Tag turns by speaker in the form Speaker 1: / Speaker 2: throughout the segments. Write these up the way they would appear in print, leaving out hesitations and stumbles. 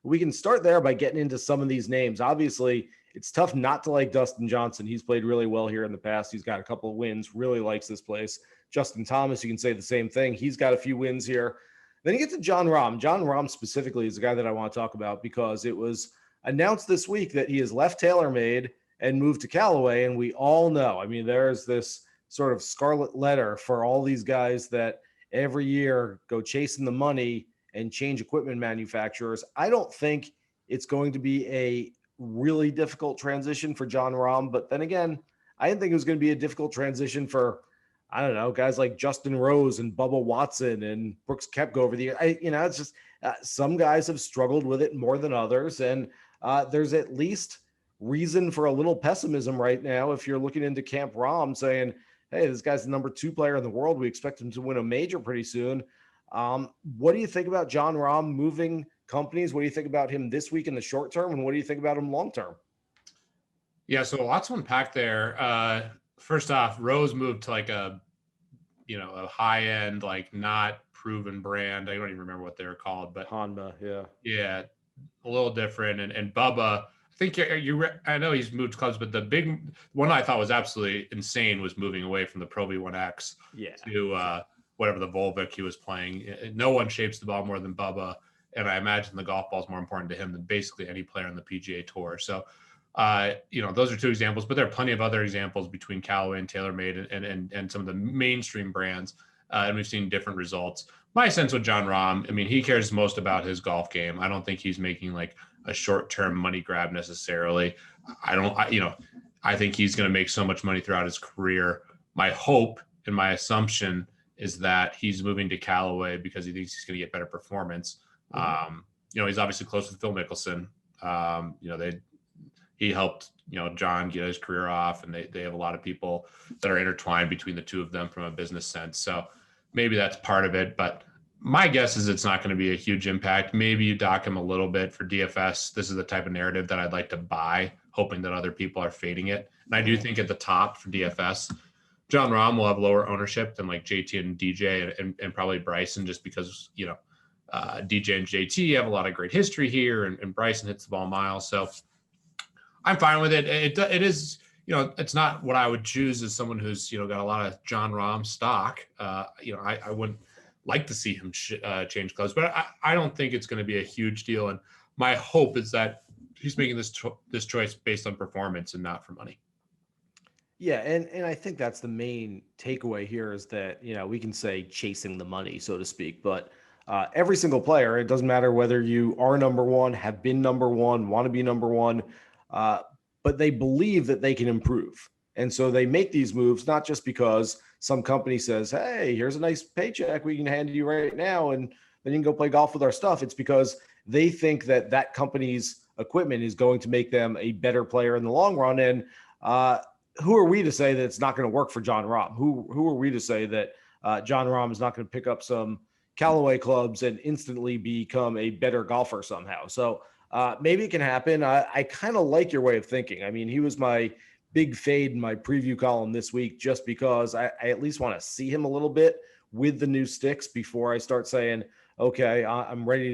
Speaker 1: We can start there by getting into some of these names. Obviously, it's tough not to like Dustin Johnson. He's played really well here in the past. He's got a couple of wins, really likes this place. Justin Thomas, you can say the same thing. He's got a few wins here. Then you get to Jon Rahm. Jon Rahm specifically is the guy that I want to talk about because it was announced this week that he has left TaylorMade and moved to Callaway. And we all know, I mean, there's this sort of scarlet letter for all these guys that every year go chasing the money and change equipment manufacturers. I don't think it's going to be a really difficult transition for Jon Rahm. But then again, I didn't think it was going to be a difficult transition for, I don't know, guys like Justin Rose and Bubba Watson and Brooks Koepka over the year. It's just some guys have struggled with it more than others. And there's at least reason for a little pessimism right now if you're looking into Camp Rahm saying, hey, this guy's the number 2 player in the world. We expect him to win a major pretty soon. What do you think about Jon Rahm moving companies? What do you think about him this week in the short term? And what do you think about him long term?
Speaker 2: Yeah, so lots to unpack there. First off, Rose moved to like a high end, like not proven brand. I don't even remember what they were called, but
Speaker 1: Honda,
Speaker 2: yeah, a little different. And Bubba, I think I know he's moved clubs, but the big one I thought was absolutely insane was moving away from the Pro V1X to whatever the Volvic he was playing. No one shapes the ball more than Bubba, and I imagine the golf ball is more important to him than basically any player on the PGA Tour. So, those are 2 examples, but there are plenty of other examples between Callaway and TaylorMade and some of the mainstream brands, and we've seen different results. My sense with Jon Rahm, I mean, he cares most about his golf game. I don't think he's making like a short-term money grab necessarily. I think he's going to make so much money throughout his career. My hope and my assumption is that he's moving to Callaway because he thinks he's going to get better performance. He's obviously close with Phil Mickelson. He helped, John get his career off, and they have a lot of people that are intertwined between the two of them from a business sense. So maybe that's part of it, but my guess is it's not going to be a huge impact. Maybe you dock him a little bit for DFS. This is the type of narrative that I'd like to buy, hoping that other people are fading it. And I do think at the top for DFS, Jon Rahm will have lower ownership than like JT and DJ and probably Bryson, just because, DJ and JT have a lot of great history here, and Bryson hits the ball miles. So I'm fine with it. It is, it's not what I would choose as someone who's, got a lot of Jon Rahm stock. I wouldn't like to see him change clubs, but I don't think it's going to be a huge deal. And my hope is that he's making this choice based on performance and not for money.
Speaker 1: Yeah, and I think that's the main takeaway here is that, we can say chasing the money, so to speak, but every single player, it doesn't matter whether you are number 1, have been number 1, want to be number 1, but they believe that they can improve. And so they make these moves, not just because some company says, hey, here's a nice paycheck we can hand you right now, and then you can go play golf with our stuff. It's because they think that that company's equipment is going to make them a better player in the long run. And who are we to say that it's not going to work for Jon Rahm? Who are we to say that Jon Rahm is not going to pick up some Callaway clubs and instantly become a better golfer somehow? So maybe it can happen. I kind of like your way of thinking. I mean, he was my big fade in my preview column this week, just because I at least want to see him a little bit with the new sticks before I start saying, okay, I'm ready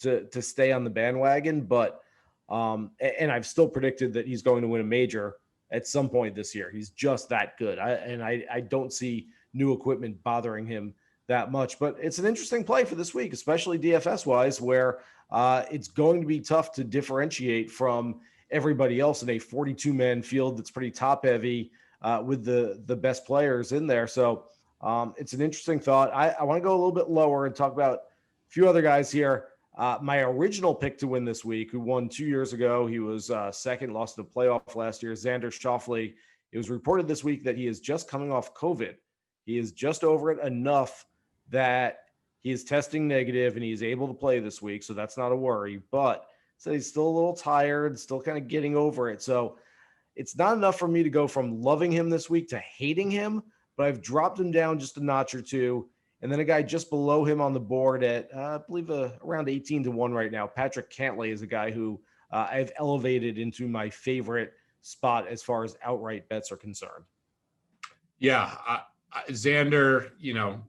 Speaker 1: to stay on the bandwagon. But and I've still predicted that he's going to win a major at some point this year. He's just that good. I don't see new equipment bothering him that much, but it's an interesting play for this week, especially DFS wise, where it's going to be tough to differentiate from everybody else in a 42-man field that's pretty top heavy with the best players in there. So it's an interesting thought. I want to go a little bit lower and talk about a few other guys here. My original pick to win this week, who won 2 years ago, he was second, lost in the playoff last year, Xander Schauffele. It was reported this week that he is just coming off COVID. He is just over it enough that he is testing negative and he is able to play this week. So that's not a worry, but so he's still a little tired, still kind of getting over it. So it's not enough for me to go from loving him this week to hating him, but I've dropped him down just a notch or two. And then a guy just below him on the board at, I believe, around 18-1 right now. Patrick Cantlay is a guy who I've elevated into my favorite spot as far as outright bets are concerned.
Speaker 2: Yeah, Xander,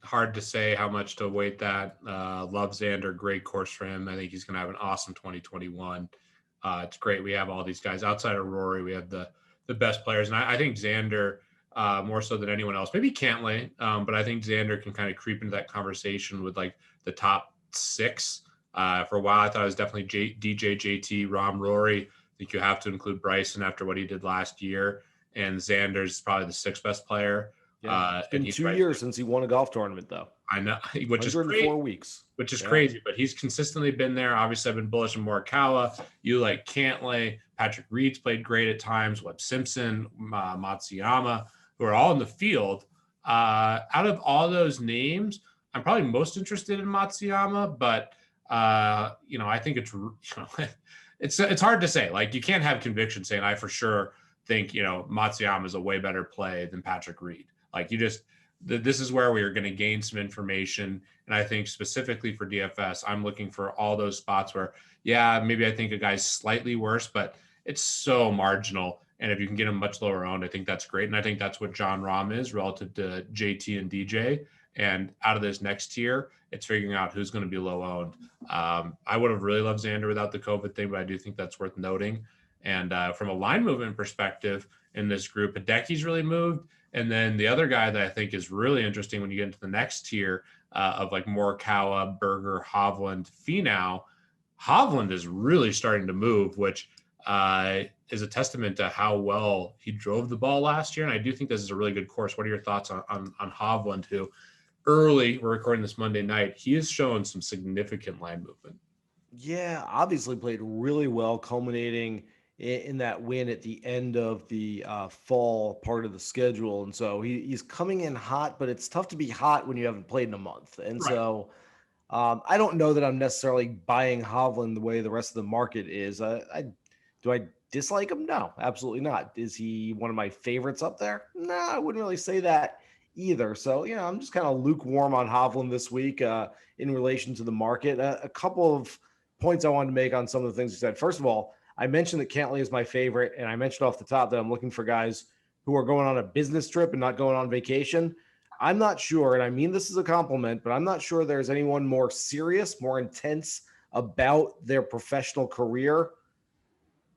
Speaker 2: hard to say how much to weight that. Love Xander, great course for him. I think he's going to have an awesome 2021. It's great. We have all these guys outside of Rory. We have the best players, and I think Xander more so than anyone else. Maybe Cantlay, but I think Xander can kind of creep into that conversation with like the top 6. For a while, I thought it was definitely DJ, JT, Rom, Rory. I think you have to include Bryson after what he did last year, and Xander's probably the 6th best player.
Speaker 1: Yeah, it's been 2 years since he won a golf tournament, though.
Speaker 2: I know, which is
Speaker 1: 104 weeks.
Speaker 2: Which is crazy, but he's consistently been there. Obviously, I've been bullish on Morikawa. You like Cantlay. Patrick Reed's played great at times. Webb Simpson, Matsuyama, who are all in the field. Out of all those names, I'm probably most interested in Matsuyama, but I think it's hard to say. Like, you can't have conviction saying I for sure think Matsuyama is a way better play than Patrick Reed. Like, this is where we are going to gain some information. And I think specifically for DFS, I'm looking for all those spots where, maybe I think a guy's slightly worse, but it's so marginal. And if you can get him much lower owned, I think that's great. And I think that's what John Rahm is relative to JT and DJ. And out of this next tier, it's figuring out who's going to be low owned. I would have really loved Xander without the COVID thing, but I do think that's worth noting. And from a line movement perspective in this group, Hideki's really moved. And then the other guy that I think is really interesting when you get into the next tier of like Morikawa, Berger, Hovland, Finau, Hovland is really starting to move, which is a testament to how well he drove the ball last year. And I do think this is a really good course. What are your thoughts on Hovland, who early, we're recording this Monday night, he has shown some significant line movement?
Speaker 1: Yeah, obviously played really well, culminating in that win at the end of the fall part of the schedule. And so he's coming in hot, but it's tough to be hot when you haven't played in a month. And
Speaker 2: Right.
Speaker 1: So I don't know that I'm necessarily buying Hovland the way the rest of the market is. Do I dislike him? No, absolutely not. Is he one of my favorites up there? No, I wouldn't really say that either. So, I'm just kind of lukewarm on Hovland this week in relation to the market. A couple of points I wanted to make on some of the things you said. First of all, I mentioned that Cantlay is my favorite, and I mentioned off the top that I'm looking for guys who are going on a business trip and not going on vacation. I'm not sure, and I mean this is a compliment, but I'm not sure there's anyone more serious, more intense about their professional career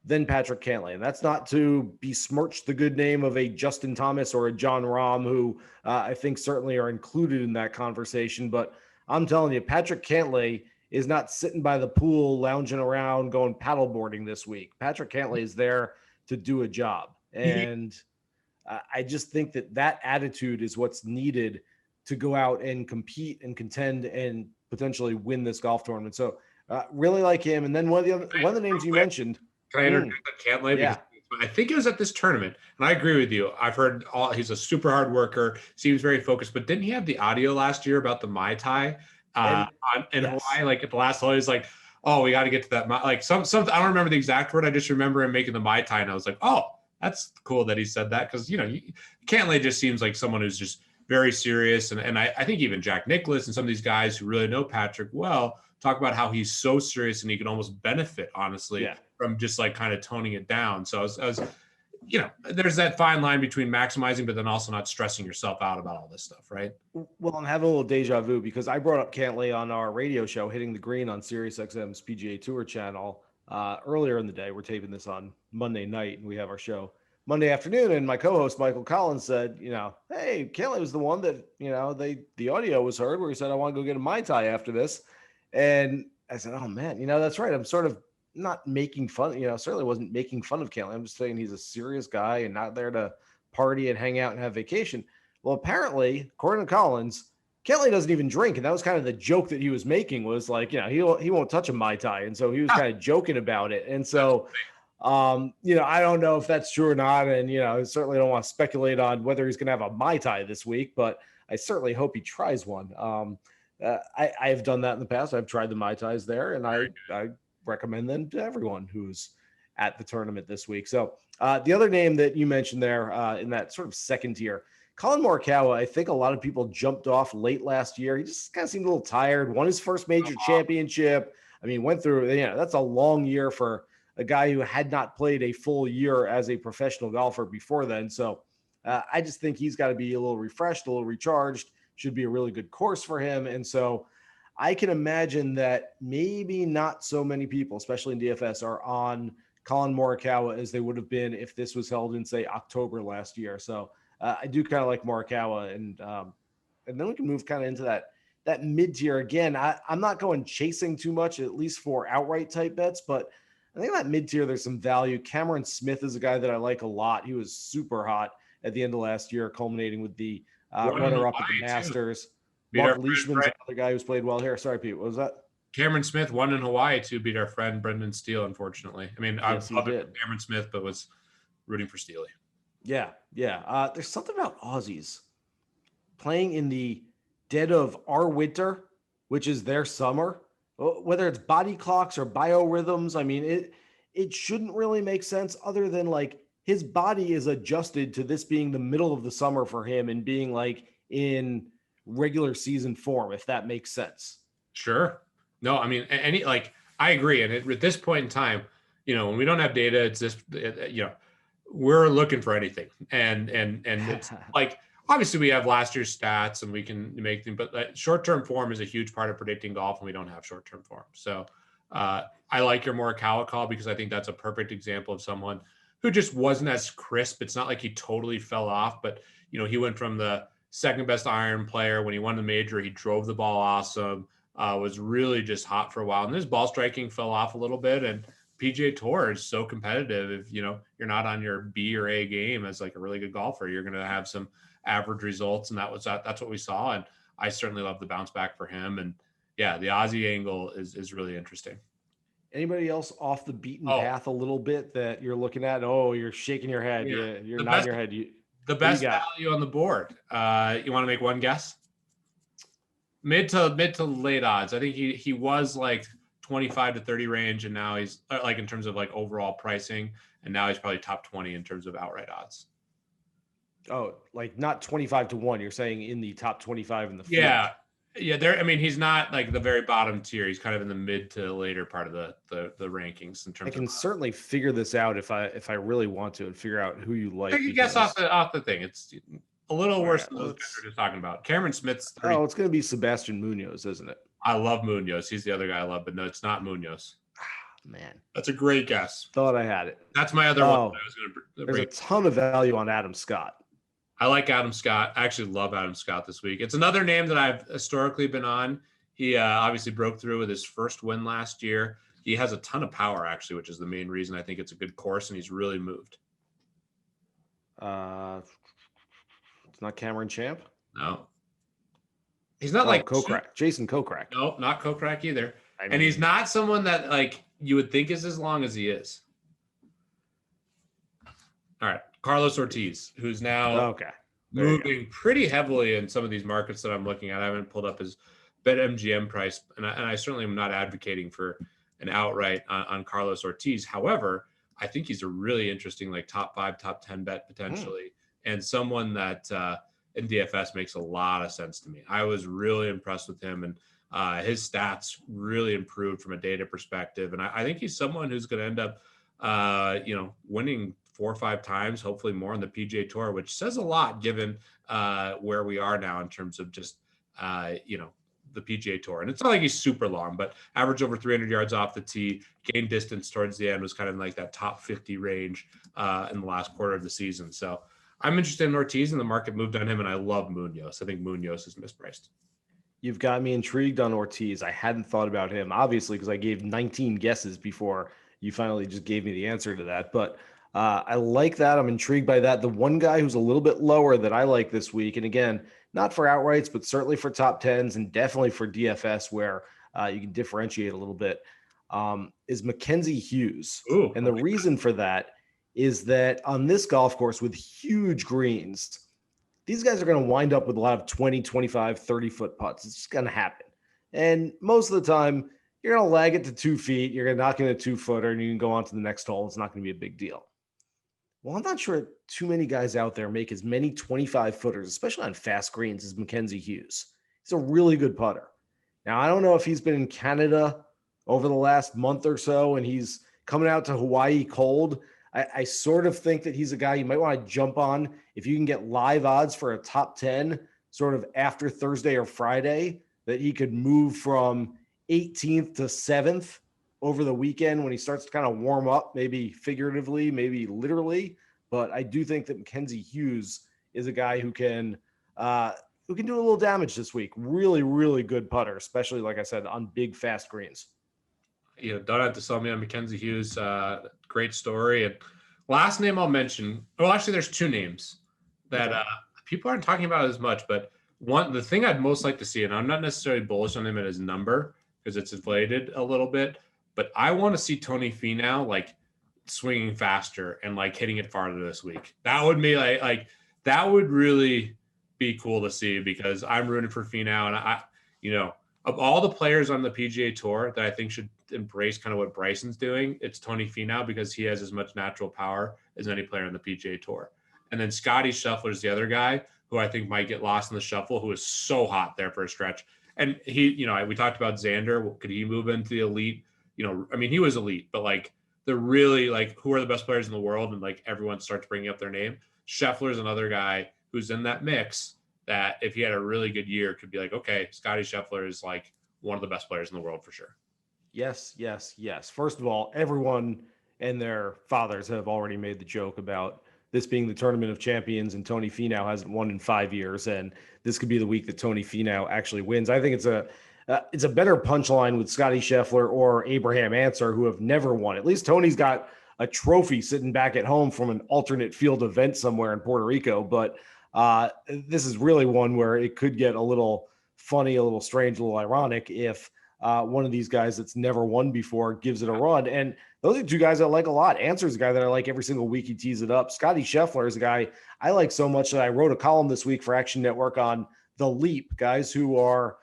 Speaker 1: than Patrick Cantlay. And that's not to besmirch the good name of a Justin Thomas or a John Rahm, who I think certainly are included in that conversation. But I'm telling you, Patrick Cantlay is not sitting by the pool, lounging around, going paddleboarding this week. Patrick Cantlay is there to do a job. And I just think that attitude is what's needed to go out and compete and contend and potentially win this golf tournament. So really like him. And then one of the names you mentioned.
Speaker 2: Can I interject on Cantlay?
Speaker 1: Yeah.
Speaker 2: Because I think it was at this tournament, and I agree with you. I've heard he's a super hard worker, seems very focused, but didn't he have the audio last year about the Mai Tai? In Hawaii, like at the last hole, he's like, "Oh, we got to get to that." Like some, I don't remember the exact word. I just remember him making the Mai Tai, and I was like, "Oh, that's cool that he said that." Because Cantlay just seems like someone who's just very serious, and I think even Jack Nicklaus and some of these guys who really know Patrick well talk about how he's so serious and he can almost benefit, honestly, from just like kind of toning it down. So I was there's that fine line between maximizing, but then also not stressing yourself out about all this stuff, right?
Speaker 1: Well, I'm having a little deja vu because I brought up Cantlay on our radio show, Hitting the Green on SiriusXM's PGA Tour channel earlier in the day. We're taping this on Monday night, and we have our show Monday afternoon. And my co-host Michael Collins said, hey, Cantlay was the one that the audio was heard where he said, I want to go get a Mai Tai after this. And I said, oh man, that's right. I'm sort of not making fun, certainly wasn't making fun of Cantlay. I'm just saying he's a serious guy and not there to party and hang out and have vacation. Well, apparently, according to Collins, Cantlay doesn't even drink. And that was kind of the joke that he was making, was like, he won't touch a Mai Tai. And so he was kind of joking about it. And so, I don't know if that's true or not. And, I certainly don't want to speculate on whether he's going to have a Mai Tai this week, but I certainly hope he tries one. I've done that in the past. I've tried the Mai Tais there, and I recommend them to everyone who's at the tournament this week. So the other name that you mentioned there in that sort of second tier, Colin Morikawa, I think a lot of people jumped off late last year. He just kind of seemed a little tired, won his first major championship. I mean, went through, that's a long year for a guy who had not played a full year as a professional golfer before then. So I just think he's got to be a little refreshed, a little recharged. Should be a really good course for him. And so I can imagine that maybe not so many people, especially in DFS, are on Colin Morikawa as they would have been if this was held in, say, October last year. So I do kind of like Morikawa, and then we can move kind of into that mid tier again. I'm not going chasing too much, at least for outright type bets, but I think that mid tier there's some value. Cameron Smith is a guy that I like a lot. He was super hot at the end of last year, culminating with the runner up at the Masters. Mark Leishman's another guy who's played well here. Sorry, Pete. What was that?
Speaker 2: Cameron Smith won in Hawaii to beat our friend Brendan Steele, unfortunately. I mean,
Speaker 1: yes,
Speaker 2: I did Cameron Smith, but was rooting for Steely.
Speaker 1: Yeah. There's something about Aussies playing in the dead of our winter, which is their summer, whether it's body clocks or biorhythms. I mean, it shouldn't really make sense other than like his body is adjusted to this being the middle of the summer for him and being like in regular season form, if that makes sense.
Speaker 2: Sure. No, I mean, I agree. And at this point in time, when we don't have data, it's just, we're looking for anything. And it's like, obviously we have last year's stats and we can make them, but short-term form is a huge part of predicting golf, and we don't have short-term form. So I like your Morikawa call because I think that's a perfect example of someone who just wasn't as crisp. It's not like he totally fell off, but he went from the second best iron player when he won the major. He drove the ball awesome, was really just hot for a while. And his ball striking fell off a little bit. And PGA Tour is so competitive. If you're not on your B or A game as like a really good golfer, you're going to have some average results. And that's what we saw. And I certainly love the bounce back for him. And yeah, the Aussie angle is really interesting.
Speaker 1: Anybody else off the beaten path a little bit that you're looking at? Oh, you're shaking your head. Yeah, you're nodding your head.
Speaker 2: The best value on the board. You want to make one guess? Mid to late odds. I think he was like 25 to 30 range, and now he's like in terms of like overall pricing, and now he's probably top 20 in terms of outright odds.
Speaker 1: Oh, like not 25 to 1. You're saying in the top 25 in the field.
Speaker 2: Yeah. There. I mean, he's not like the very bottom tier. He's kind of in the mid to later part of the rankings in terms.
Speaker 1: I can certainly figure this out if I really want to and figure out who you like.
Speaker 2: Take a guess off the thing. It's a little worse than those guys we're just talking about. Cameron Smith's 30.
Speaker 1: Oh, it's going to be Sebastian Munoz, isn't it?
Speaker 2: I love Munoz. He's the other guy I love, but no, it's not Munoz.
Speaker 1: Man,
Speaker 2: that's a great guess.
Speaker 1: Thought I had it.
Speaker 2: That's my other one.
Speaker 1: There's a ton of value on Adam Scott.
Speaker 2: I like Adam Scott. I actually love Adam Scott this week. It's another name that I've historically been on. He obviously broke through with his first win last year. He has a ton of power, actually, which is the main reason I think it's a good course, and he's really moved.
Speaker 1: It's not Cameron Champ?
Speaker 2: No. He's not like
Speaker 1: Kokrak. Jason Kokrak.
Speaker 2: No, not Kokrak either. And he's not someone that like you would think is as long as he is. All right. Carlos Ortiz, who's now moving pretty heavily in some of these markets that I'm looking at. I haven't pulled up his BetMGM price, and I certainly am not advocating for an outright on Carlos Ortiz. However, I think he's a really interesting like top 5, top 10 bet potentially, and someone that in DFS makes a lot of sense to me. I was really impressed with him, and his stats really improved from a data perspective. And I think he's someone who's going to end up, winning 4 or 5 times, hopefully more on the PGA Tour, which says a lot given where we are now in terms of just, the PGA Tour. And it's not like he's super long, but average over 300 yards off the tee, gain distance towards the end was kind of like that top 50 range in the last quarter of the season. So I'm interested in Ortiz, and the market moved on him, and I love Munoz. I think Munoz is mispriced.
Speaker 1: You've got me intrigued on Ortiz. I hadn't thought about him, obviously, because I gave 19 guesses before you finally just gave me the answer to that. But I like that. I'm intrigued by that. The one guy who's a little bit lower that I like this week, and again, not for outrights, but certainly for top 10s and definitely for DFS where you can differentiate a little bit, is Mackenzie Hughes.
Speaker 2: Ooh,
Speaker 1: and the reason for that is that on this golf course with huge greens, these guys are going to wind up with a lot of 20, 25, 30-foot putts. It's just going to happen. And most of the time, you're going to lag it to 2 feet. You're going to knock in a 2-footer, and you can go on to the next hole. It's not going to be a big deal. Well, I'm not sure too many guys out there make as many 25-footers, especially on fast greens, as Mackenzie Hughes. He's a really good putter. Now, I don't know if he's been in Canada over the last month or so, and he's coming out to Hawaii cold. I sort of think that he's a guy you might want to jump on if you can get live odds for a top 10 sort of after Thursday or Friday, that he could move from 18th to 7th over the weekend when he starts to kind of warm up, maybe figuratively, maybe literally. But I do think that Mackenzie Hughes is a guy who can do a little damage this week. Really, really good putter, especially like I said on big fast greens.
Speaker 2: Don't have to sell me on Mackenzie Hughes. Great story. And last name I'll mention. Well, actually, there's two names that people aren't talking about as much. But the thing I'd most like to see, and I'm not necessarily bullish on him at his number because it's inflated a little bit, but I want to see Tony Finau like swinging faster and like hitting it farther this week. That would be like that would really be cool to see, because I'm rooting for Finau, and of all the players on the PGA Tour that I think should embrace kind of what Bryson's doing, it's Tony Finau, because he has as much natural power as any player on the PGA Tour. And then Scotty Scheffler is the other guy who I think might get lost in the shuffle, who is so hot there for a stretch. And he, we talked about Xander. Could he move into the elite? He was elite, but like the really like who are the best players in the world, and like everyone starts bringing up their name. Scheffler's another guy who's in that mix that if he had a really good year could be like, okay, Scotty Scheffler is like one of the best players in the world for sure.
Speaker 1: Yes. First of all, everyone and their fathers have already made the joke about this being the Tournament of Champions, and Tony Finau hasn't won in 5 years, and this could be the week that Tony Finau actually wins. I think it's a better punchline with Scotty Scheffler or Abraham Answer, who have never won. At least Tony's got a trophy sitting back at home from an alternate field event somewhere in Puerto Rico, but this is really one where it could get a little funny, a little strange, a little ironic if one of these guys that's never won before gives it a run. And those are two guys I like a lot. Answer's a guy that I like every single week. He tees it up. Scotty Scheffler is a guy I like so much that I wrote a column this week for Action Network on the leap, guys who are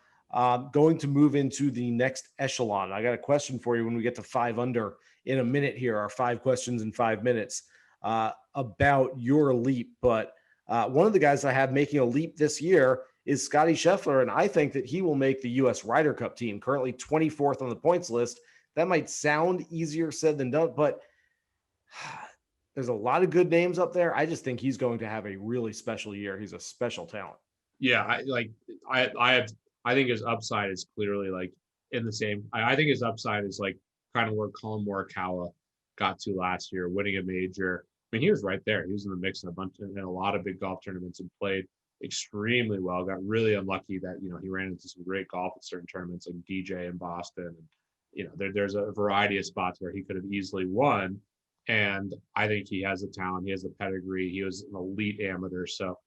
Speaker 1: going to move into the next echelon. I got a question for you when we get to 5 under in a minute here, our 5 questions in 5 minutes about your leap. But one of the guys I have making a leap this year is Scotty Scheffler, and I think that he will make the U.S. Ryder Cup team, currently 24th on the points list. That might sound easier said than done, but there's a lot of good names up there. I just think he's going to have a really special year. He's a special talent.
Speaker 2: Yeah, I think his upside is clearly like in the same. I think his upside is like kind of where Colin Morikawa got to last year, winning a major. I mean, he was right there. He was in the mix in a lot of big golf tournaments and played extremely well. Got really unlucky that he ran into some great golf at certain tournaments like DJ in Boston, and there's a variety of spots where he could have easily won. And I think he has the talent. He has the pedigree. He was an elite amateur. So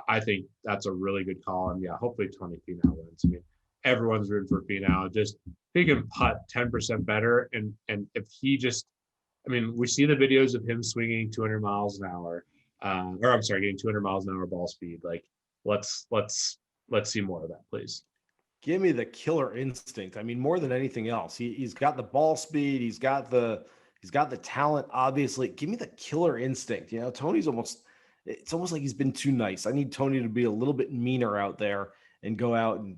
Speaker 2: I think that's a really good call. And yeah, hopefully Tony Finau wins. I mean, everyone's rooting for Finau. Just if he can putt 10% better, and if he just, we see the videos of him swinging 200 miles an hour, getting 200 miles an hour ball speed. Like, let's see more of that, please.
Speaker 1: Give me the killer instinct. I mean, more than anything else, he's got the ball speed. He's got the talent. Obviously, give me the killer instinct. Tony's it's almost like he's been too nice. I need Tony to be a little bit meaner out there and go out and,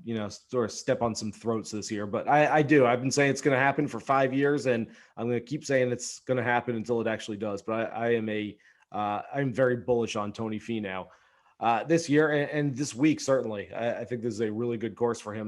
Speaker 1: sort of step on some throats this year. But I do. I've been saying it's going to happen for 5 years, and I'm going to keep saying it's going to happen until it actually does. But I'm very bullish on Tony Finau this year and this week, certainly. I think this is a really good course for him